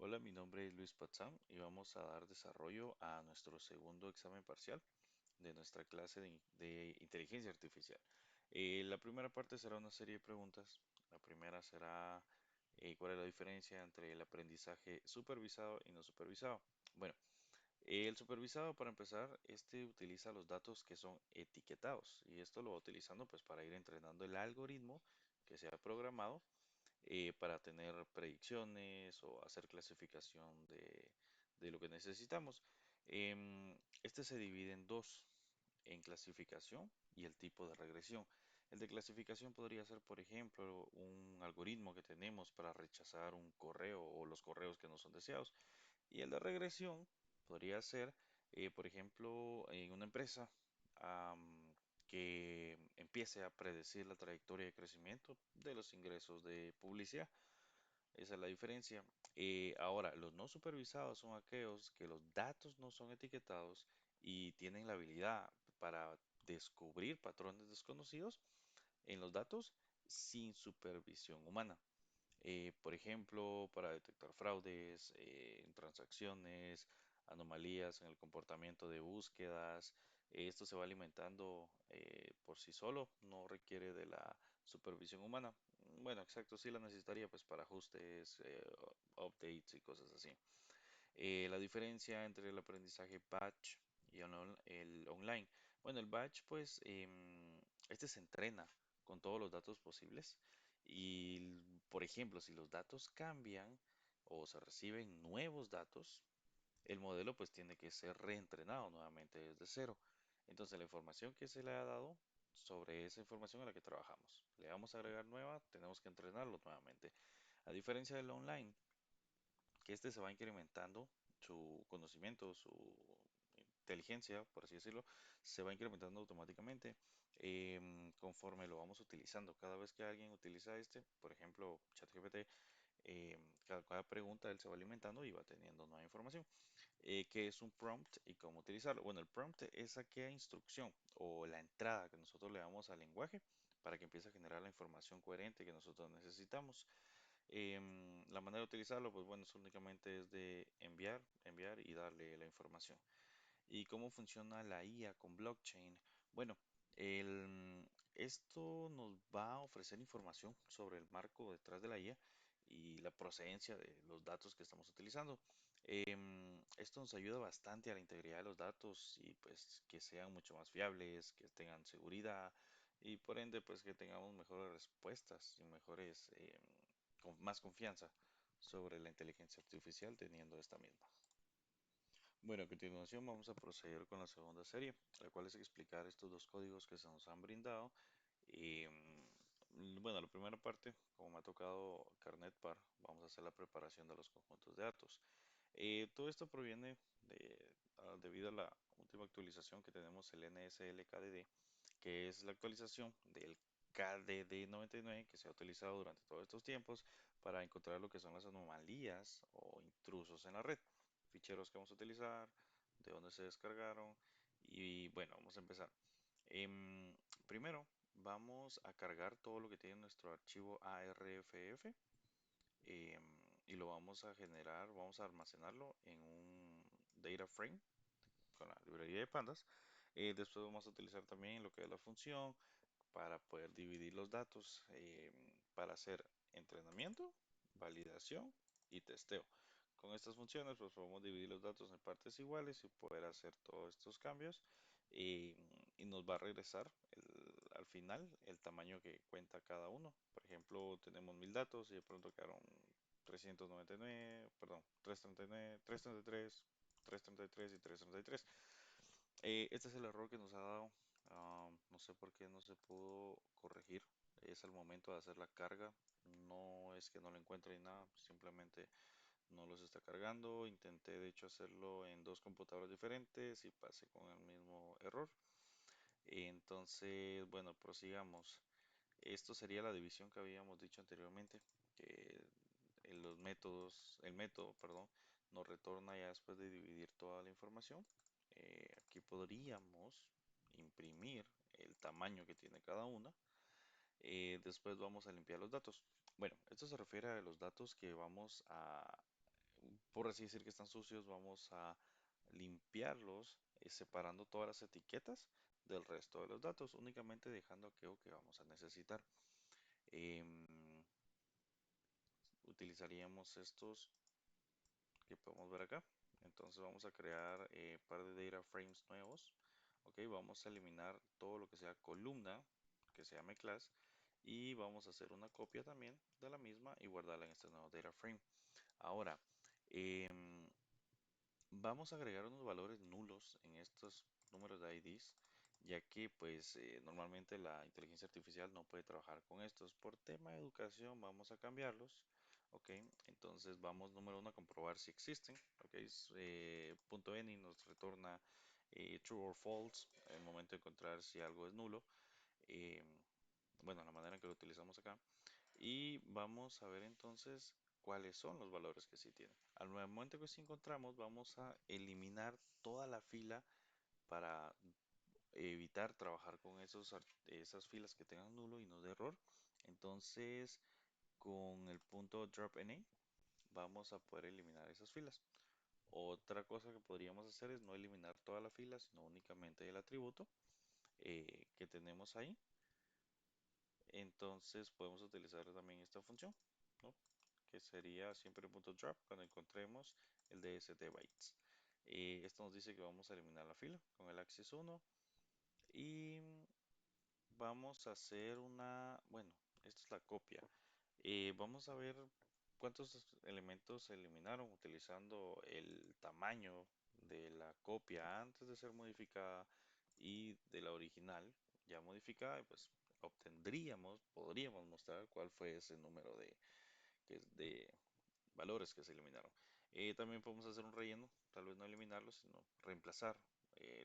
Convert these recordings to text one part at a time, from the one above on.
Hola, mi nombre es Luis Patzán y vamos a dar desarrollo a nuestro segundo examen parcial de nuestra clase de inteligencia artificial. La primera parte será una serie de preguntas. La primera será cuál es la diferencia entre el aprendizaje supervisado y no supervisado. Bueno, el supervisado, para empezar, este utiliza los datos que son etiquetados y esto lo va utilizando pues para ir entrenando el algoritmo que se ha programado para tener predicciones o hacer clasificación de lo que necesitamos. Este se divide en dos, en clasificación y el tipo de regresión. El de clasificación podría ser, por ejemplo, un algoritmo que tenemos para rechazar un correo o los correos que no son deseados. Y el de regresión podría ser, por ejemplo, en una empresa que empiece a predecir la trayectoria de crecimiento de los ingresos de publicidad. Esa es la diferencia. Ahora, los no supervisados son aquellos que los datos no son etiquetados y tienen la habilidad para descubrir patrones desconocidos en los datos sin supervisión humana. Por ejemplo, para detectar fraudes en transacciones, anomalías en el comportamiento de búsquedas. Esto se va alimentando por sí solo, no requiere de la supervisión humana. Bueno, exacto, sí la necesitaría pues para ajustes, updates y cosas así. La diferencia entre el aprendizaje batch y el online. Bueno, el batch, pues, este se entrena con todos los datos posibles. Y, por ejemplo, si los datos cambian o se reciben nuevos datos, el modelo pues tiene que ser reentrenado nuevamente desde cero. Entonces, la información que se le ha dado sobre esa información a la que trabajamos, le vamos a agregar nueva, tenemos que entrenarlo nuevamente. A diferencia del online, que este se va incrementando, su conocimiento, su inteligencia, por así decirlo, se va incrementando automáticamente conforme lo vamos utilizando. Cada vez que alguien utiliza este, por ejemplo, ChatGPT, cada pregunta él se va alimentando y va teniendo nueva información. ¿Qué es un prompt y cómo utilizarlo? Bueno, el prompt es aquella instrucción o la entrada que nosotros le damos al lenguaje para que empiece a generar la información coherente que nosotros necesitamos. La manera de utilizarlo, pues bueno, es únicamente es de enviar y darle la información. ¿Y cómo funciona la IA con blockchain? Bueno, esto nos va a ofrecer información sobre el marco detrás de la IA y la procedencia de los datos que estamos utilizando. Esto nos ayuda bastante a la integridad de los datos y pues que sean mucho más fiables, que tengan seguridad y por ende pues que tengamos mejores respuestas y mejores, con más confianza sobre la inteligencia artificial teniendo esta misma. Bueno, a continuación vamos a proceder con la segunda serie, la cual es explicar estos dos códigos que se nos han brindado. Y bueno, la primera parte, como me ha tocado CarnetPar, vamos a hacer la preparación de los conjuntos de datos. Todo esto proviene debido a la última actualización que tenemos, el NSL-KDD, que es la actualización del KDD 99 que se ha utilizado durante todos estos tiempos para encontrar lo que son las anomalías o intrusos en la red, ficheros que vamos a utilizar, de dónde se descargaron y bueno, vamos a empezar. Primero vamos a cargar todo lo que tiene nuestro archivo ARFF y lo vamos a generar, vamos a almacenarlo en un data frame con la librería de pandas. Después vamos a utilizar también lo que es la función para poder dividir los datos para hacer entrenamiento, validación y testeo. Con estas funciones pues podemos dividir los datos en partes iguales y poder hacer todos estos cambios y nos va a regresar al final el tamaño que cuenta cada uno. Por ejemplo, tenemos 1000 datos y de pronto quedaron 399, perdón, 339, 333, 333 y 333. Este es el error que nos ha dado. No sé por qué no se pudo corregir. Es al momento de hacer la carga. No es que no lo encuentre ni nada, simplemente no los está cargando. Intenté de hecho hacerlo en dos computadoras diferentes y pasé con el mismo error. Entonces, bueno, prosigamos. Esto sería la división que habíamos dicho anteriormente, que en los métodos, el método, perdón, nos retorna ya después de dividir toda la información. Aquí podríamos imprimir el tamaño que tiene cada una. Después vamos a limpiar los datos. Bueno, esto se refiere a los datos que vamos a por así decir que están sucios, vamos a limpiarlos, separando todas las etiquetas del resto de los datos, únicamente dejando aquello que vamos a necesitar. Em, Utilizaríamos estos que podemos ver acá. Entonces vamos a crear par de data frames nuevos. Ok, vamos a eliminar todo lo que sea columna, que se llame class, y vamos a hacer una copia también de la misma y guardarla en este nuevo data frame. Ahora, em, vamos a agregar unos valores nulos en estos números de IDs, ya que pues normalmente la inteligencia artificial no puede trabajar con estos. Por tema de educación vamos a cambiarlos, ok. Entonces vamos número uno a comprobar si existen, ok. Punto .any nos retorna true or false en el momento de encontrar si algo es nulo. eh, bueno, la manera en que lo utilizamos acá. Y vamos a ver entonces cuáles son los valores que sí tiene. Al momento que sí encontramos, vamos a eliminar toda la fila para evitar trabajar con esas filas que tengan nulo y no de error. Entonces, con el punto drop NA vamos a poder eliminar esas filas. Otra cosa que podríamos hacer es no eliminar toda la fila, sino únicamente el atributo que tenemos ahí. Entonces podemos utilizar también esta función, ¿no? Que sería siempre punto drop cuando encontremos el DST bytes. Esto nos dice que vamos a eliminar la fila con el axis 1 y vamos a hacer bueno, esta es la copia. Vamos a ver cuántos elementos se eliminaron utilizando el tamaño de la copia antes de ser modificada y de la original ya modificada, y pues podríamos mostrar cuál fue ese número de valores que se eliminaron. También podemos hacer un relleno, tal vez no eliminarlo, sino reemplazar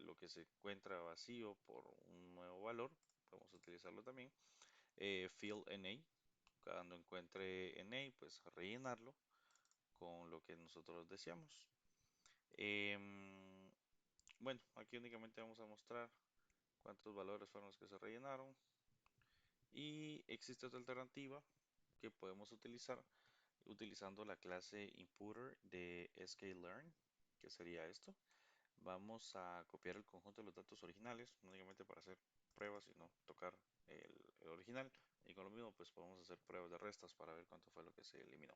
lo que se encuentra vacío por un nuevo valor. Podemos utilizarlo también. Fill NA, cuando encuentre NA, pues rellenarlo con lo que nosotros deseamos. Em, bueno, aquí únicamente vamos a mostrar cuántos valores fueron los que se rellenaron. Y existe otra alternativa que podemos utilizar utilizando la clase inputter de sklearn, que sería esto. Vamos a copiar el conjunto de los datos originales, únicamente para hacer pruebas y no tocar el original. Y con lo mismo, pues podemos hacer pruebas de restas para ver cuánto fue lo que se eliminó.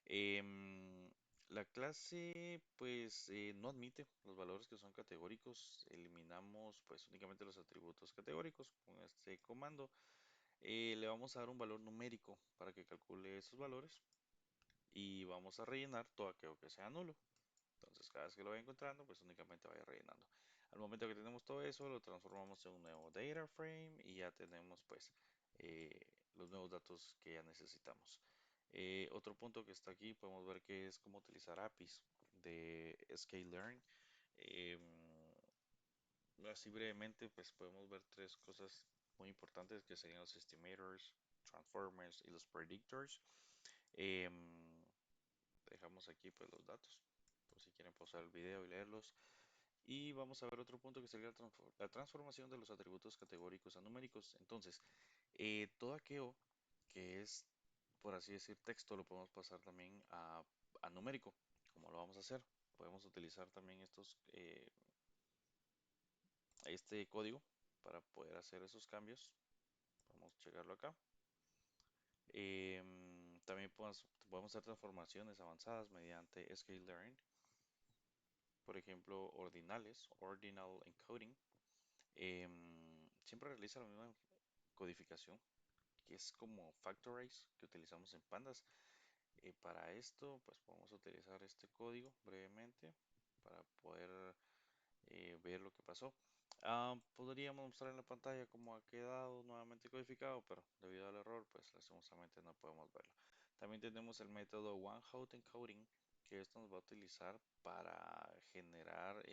Em, la clase, pues, no admite los valores que son categóricos. Eliminamos, pues, únicamente los atributos categóricos con este comando. Le vamos a dar un valor numérico para que calcule esos valores y vamos a rellenar todo aquello que sea nulo. Entonces, cada vez que lo vaya encontrando, pues únicamente vaya rellenando. Al momento que tenemos todo eso, lo transformamos en un nuevo data frame y ya tenemos pues los nuevos datos que ya necesitamos. Otro punto que está aquí, podemos ver que es cómo utilizar APIs de sklearn. Em, Así brevemente, pues podemos ver tres cosas muy importantes que serían los estimators, transformers y los predictors. Em, Dejamos aquí pues los datos, por si quieren pausar el video y leerlos. Y vamos a ver otro punto que sería la transformación de los atributos categóricos a numéricos. Entonces, todo aquello que es, por así decir, texto, lo podemos pasar también a numérico. ¿Cómo lo vamos a hacer? Podemos utilizar también este código para poder hacer esos cambios. Vamos a checarlo acá. También podemos hacer transformaciones avanzadas mediante sklearn. Por ejemplo, ordinales, ordinal encoding. Siempre realiza la misma codificación, que es como factorize que utilizamos en pandas. Para esto, pues podemos utilizar este código brevemente para poder ver lo que pasó. Podríamos mostrar en la pantalla cómo ha quedado nuevamente codificado, pero debido al error, pues lastimosamente no podemos verlo. También tenemos el método one-hot encoding, que esto nos va a utilizar para generar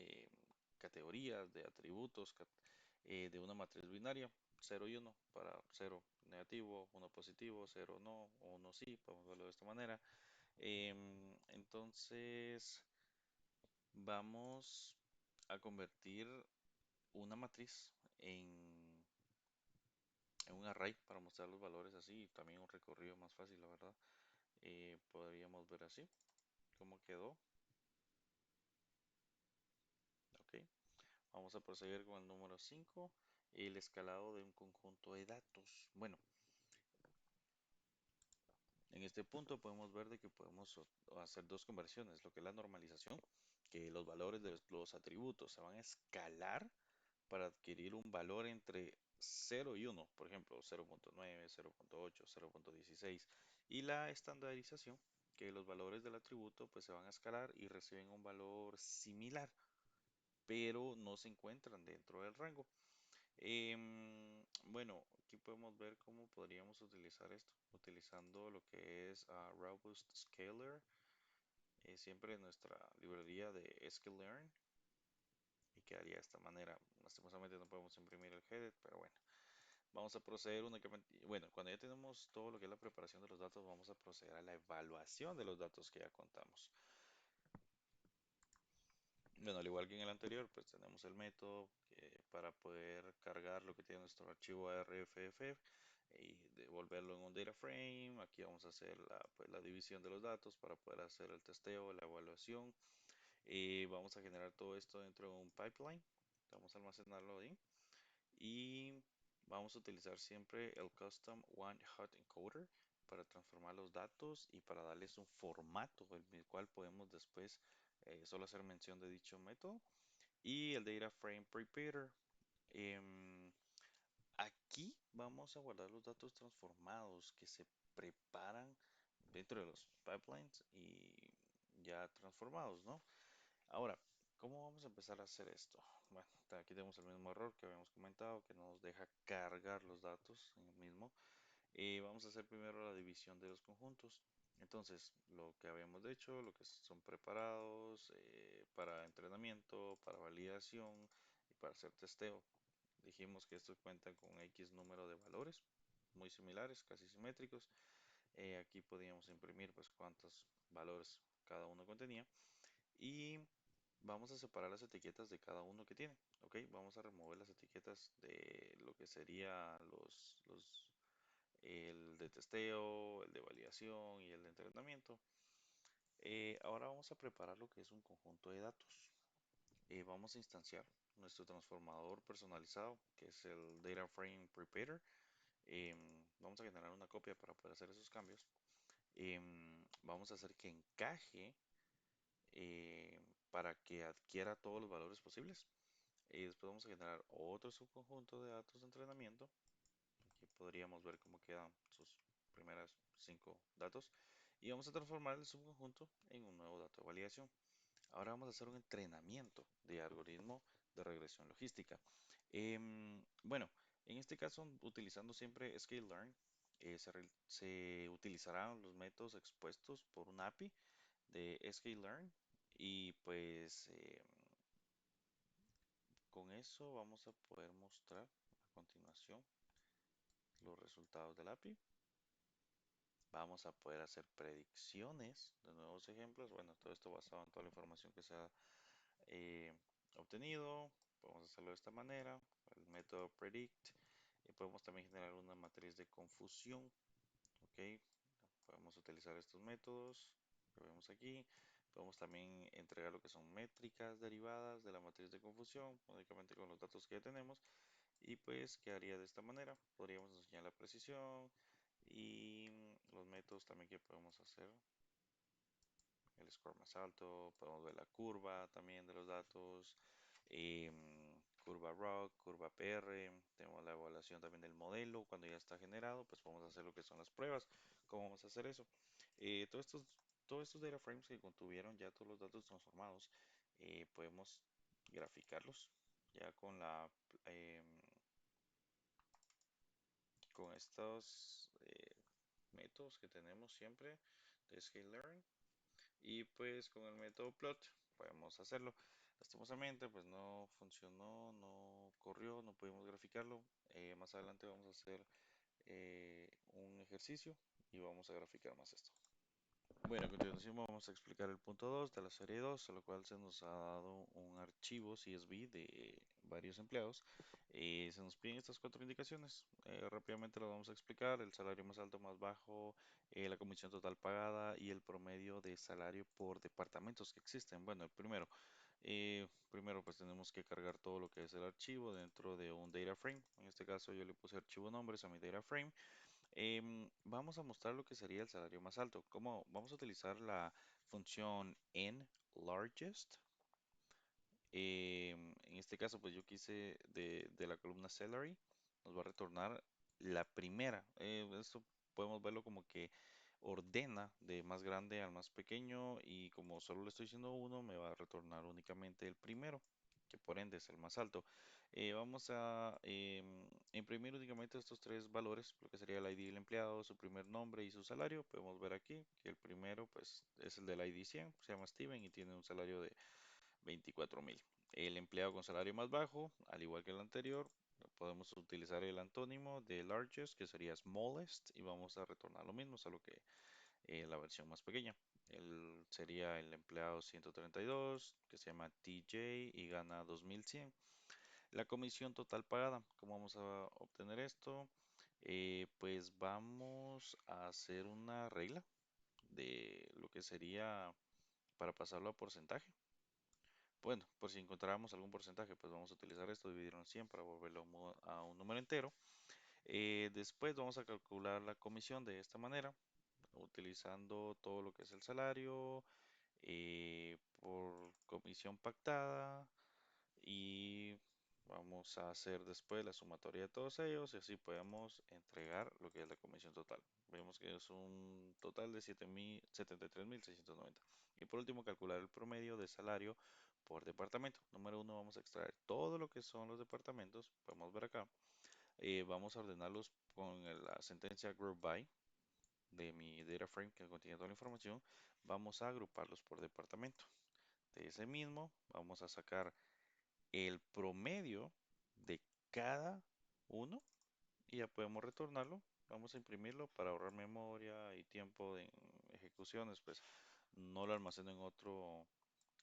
categorías de atributos de una matriz binaria, 0 y 1, para 0 negativo, 1 positivo, 0 no, 1 sí, podemos verlo de esta manera. Entonces, vamos a convertir una matriz en un array para mostrar los valores así y también un recorrido más fácil, la verdad. Podríamos ver así. cómo quedó. Ok, vamos a proseguir con el número 5, el escalado de un conjunto de datos. Bueno, en este punto podemos ver de que podemos hacer dos conversiones, lo que es la normalización, que los valores de los atributos se van a escalar para adquirir un valor entre 0 y 1, por ejemplo, 0.9, 0.8, 0.16, y la estandarización, que los valores del atributo pues se van a escalar y reciben un valor similar, pero no se encuentran dentro del rango. Bueno, aquí podemos ver cómo podríamos utilizar esto, utilizando lo que es Robust Scaler, siempre en nuestra librería de sklearn, y quedaría de esta manera. Lastimosamente no podemos imprimir el header, pero bueno, vamos a proceder únicamente, bueno, cuando ya tenemos todo lo que es la preparación de los datos, vamos a proceder a la evaluación de los datos que ya contamos. Bueno, al igual que en el anterior, pues tenemos el método para poder cargar lo que tiene nuestro archivo RFF y devolverlo en un data frame. Aquí vamos a hacer pues, la división de los datos para poder hacer el testeo, la evaluación. Vamos a generar todo esto dentro de un pipeline. Vamos a almacenarlo ahí. Y vamos a utilizar siempre el custom one hot encoder para transformar los datos y para darles un formato en el cual podemos después solo hacer mención de dicho método. Y el data frame preparer. em, Aquí vamos a guardar los datos transformados que se preparan dentro de los pipelines y ya transformados, ¿no? Ahora, ¿cómo vamos a empezar a hacer esto? Bueno, aquí tenemos el mismo error que habíamos comentado, que no nos deja cargar los datos en el mismo. Vamos a hacer primero la división de los conjuntos. Entonces, lo que habíamos hecho, lo que son preparados para entrenamiento, para validación y para hacer testeo. Dijimos que estos cuentan con X número de valores muy similares, casi simétricos. Aquí podíamos imprimir pues cuántos valores cada uno contenía y vamos a separar las etiquetas de cada uno que tiene. Ok, vamos a remover las etiquetas de lo que sería el de testeo, el de validación y el de entrenamiento. Ahora vamos a preparar lo que es un conjunto de datos. Vamos a instanciar nuestro transformador personalizado, que es el Data Frame Preparer. Vamos a generar una copia para poder hacer esos cambios. Vamos a hacer que encaje eh, para que adquiera todos los valores posibles. Y después vamos a generar otro subconjunto de datos de entrenamiento. Aquí podríamos ver cómo quedan sus primeras 5 datos. Y vamos a transformar el subconjunto en un nuevo dato de validación. Ahora vamos a hacer un entrenamiento de algoritmo de regresión logística. Bueno, en este caso, utilizando siempre sklearn, se utilizarán los métodos expuestos por un API de sklearn y pues con eso vamos a poder mostrar a continuación los resultados del API. Vamos a poder hacer predicciones de nuevos ejemplos. Bueno, todo esto basado en toda la información que se ha eh, obtenido. Podemos hacerlo de esta manera, el método predict. Y podemos también generar una matriz de confusión. Ok, podemos utilizar estos métodos que vemos aquí. Podemos también entregar lo que son métricas derivadas de la matriz de confusión, únicamente con los datos que ya tenemos. Y pues quedaría de esta manera. Podríamos enseñar la precisión y los métodos también que podemos hacer. El score más alto, podemos ver la curva también de los datos, curva ROC, curva PR, tenemos la evaluación también del modelo, cuando ya está generado, pues podemos hacer lo que son las pruebas, cómo vamos a hacer eso. Todos estos data frames que contuvieron ya todos los datos transformados, podemos graficarlos ya em, con estos métodos que tenemos siempre de Scale y pues con el método plot podemos hacerlo. Lastimosamente pues no funcionó, no corrió, no pudimos graficarlo. Más adelante vamos a hacer un ejercicio y vamos a graficar más esto. Bueno, a continuación vamos a explicar el punto 2 de la serie 2, a lo cual se nos ha dado un archivo CSV de varios empleados. Se nos piden estas cuatro indicaciones. Rápidamente lo vamos a explicar: el salario más alto, más bajo, la comisión total pagada y el promedio de salario por departamentos que existen. Bueno, el primero pues tenemos que cargar todo lo que es el archivo dentro de un data frame. En este caso yo le puse archivo nombres a mi data frame. Vamos a mostrar lo que sería el salario más alto. ¿Cómo? Vamos a utilizar la función n largest. En este caso, pues yo quise de la columna salary, nos va a retornar la primera. Esto podemos verlo como que ordena de más grande al más pequeño, y como solo le estoy diciendo uno, me va a retornar únicamente el primero, que por ende es el más alto. Vamos a imprimir únicamente estos tres valores, lo que sería el ID del empleado, su primer nombre y su salario. Podemos ver aquí que el primero pues es el del ID 100, se llama Steven y tiene un salario de 24.000. El empleado con salario más bajo, al igual que el anterior, podemos utilizar el antónimo de largest, que sería smallest, y vamos a retornar lo mismo, solo que la versión más pequeña. Sería el empleado 132, que se llama TJ y gana 2100. La comisión total pagada, ¿cómo vamos a obtener esto? Pues vamos a hacer una regla de lo que sería para pasarlo a porcentaje. Bueno, por si encontráramos algún porcentaje, pues vamos a utilizar esto, dividirlo en 100 para volverlo a un número entero. Después vamos a calcular la comisión de esta manera, utilizando todo lo que es el salario, por comisión pactada, y vamos a hacer después la sumatoria de todos ellos y así podemos entregar lo que es la comisión total. Vemos que es un total de 73.690. Y por último, calcular el promedio de salario por departamento. Número uno, vamos a extraer todo lo que son los departamentos. Podemos ver acá. Vamos a ordenarlos con la sentencia group by de mi data frame que contiene toda la información. Vamos a agruparlos por departamento. De ese mismo, vamos a sacar el promedio de cada uno y ya podemos retornarlo. Vamos a imprimirlo para ahorrar memoria y tiempo de ejecuciones, pues no lo almaceno en otro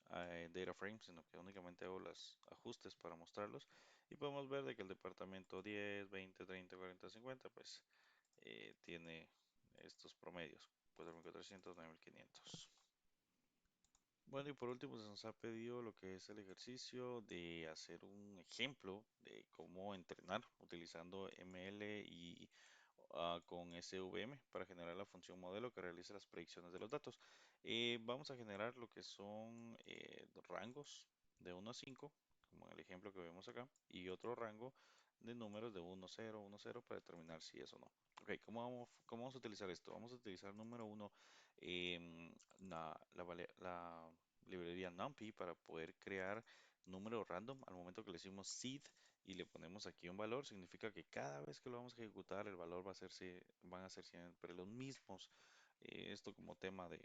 data frame, sino que únicamente hago los ajustes para mostrarlos. Y podemos ver de que el departamento 10, 20, 30, 40, 50, pues tiene estos promedios: 4.400, 9.500. Bueno, y por último se nos ha pedido lo que es el ejercicio de hacer un ejemplo de cómo entrenar utilizando ML y con SVM para generar la función modelo que realiza las predicciones de los datos. Vamos a generar lo que son rangos de 1 a 5, como en el ejemplo que vemos acá, y otro rango de números de 1, 0, 1, 0 para determinar si es o no. Ok, ¿cómo vamos a utilizar esto? Vamos a utilizar número uno, la librería NumPy para poder crear números random. Al momento que le decimos seed y le ponemos aquí un valor, significa que cada vez que lo vamos a ejecutar, el valor van a ser siempre los mismos. Esto como tema de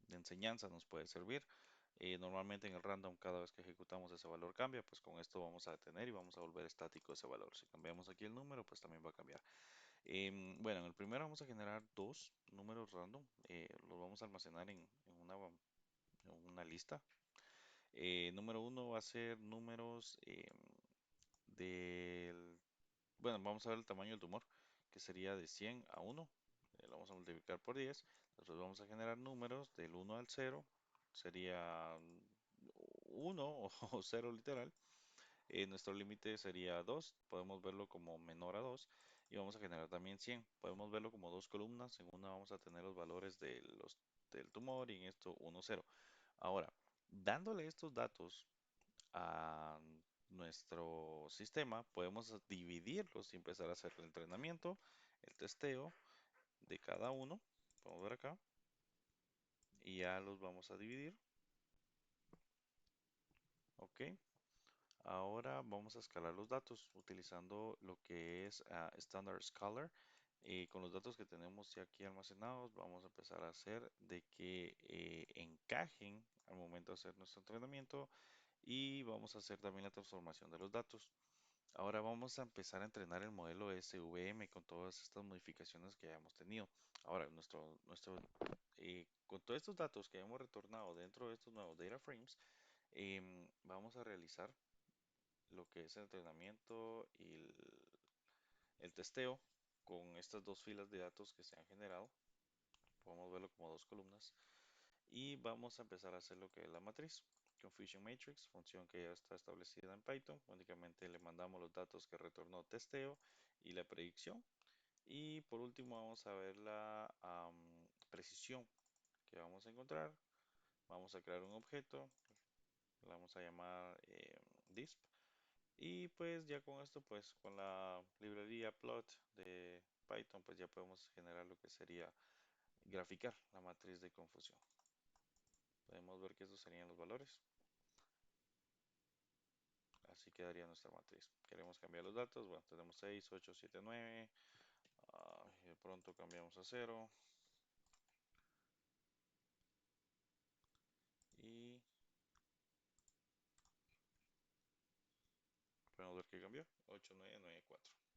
enseñanza nos puede servir. Normalmente en el random, cada vez que ejecutamos ese valor cambia, pues con esto vamos a detener y vamos a volver estático ese valor. Si cambiamos aquí el número, pues también va a cambiar. Bueno, en el primero vamos a generar dos números random. Los vamos a almacenar en una lista. Número uno va a ser números del... Bueno, vamos a ver el tamaño del tumor, que sería de 100 a 1. Lo vamos a multiplicar por 10. Nosotros vamos a generar números del 1 al 0. Sería 1 o 0 literal. Nuestro límite sería 2. Podemos verlo como menor a 2. Y vamos a generar también 100. Podemos verlo como dos columnas. En una vamos a tener los valores del tumor y en esto 1, 0. Ahora, dándole estos datos a nuestro sistema, podemos dividirlos y empezar a hacer el entrenamiento, el testeo de cada uno. Vamos a ver acá. Y ya los vamos a dividir. Ok. Ahora vamos a escalar los datos utilizando lo que es Standard Scalar. Con los datos que tenemos ya aquí almacenados, vamos a empezar a hacer de que encajen al momento de hacer nuestro entrenamiento, y vamos a hacer también la transformación de los datos. Ahora vamos a empezar a entrenar el modelo SVM con todas estas modificaciones que ya hemos tenido. Ahora, nuestro con todos estos datos que hemos retornado dentro de estos nuevos data frames, vamos a realizar lo que es el entrenamiento y el testeo con estas dos filas de datos que se han generado. Podemos verlo como dos columnas. Y vamos a empezar a hacer lo que es la matriz. Confusion Matrix, función que ya está establecida en Python. Únicamente le mandamos los datos que retornó testeo y la predicción. Y por último vamos a ver la precisión que vamos a encontrar. Vamos a crear un objeto, le vamos a llamar disp. Y pues ya con esto, pues con la librería plot de Python, pues ya podemos generar lo que sería graficar la matriz de confusión. Podemos ver que estos serían los valores. Así quedaría nuestra matriz. Queremos cambiar los datos. Bueno, tenemos 6, 8, 7, 9. Y de pronto cambiamos a 0. Y podemos ver que cambió. 8, 9, 9, 4.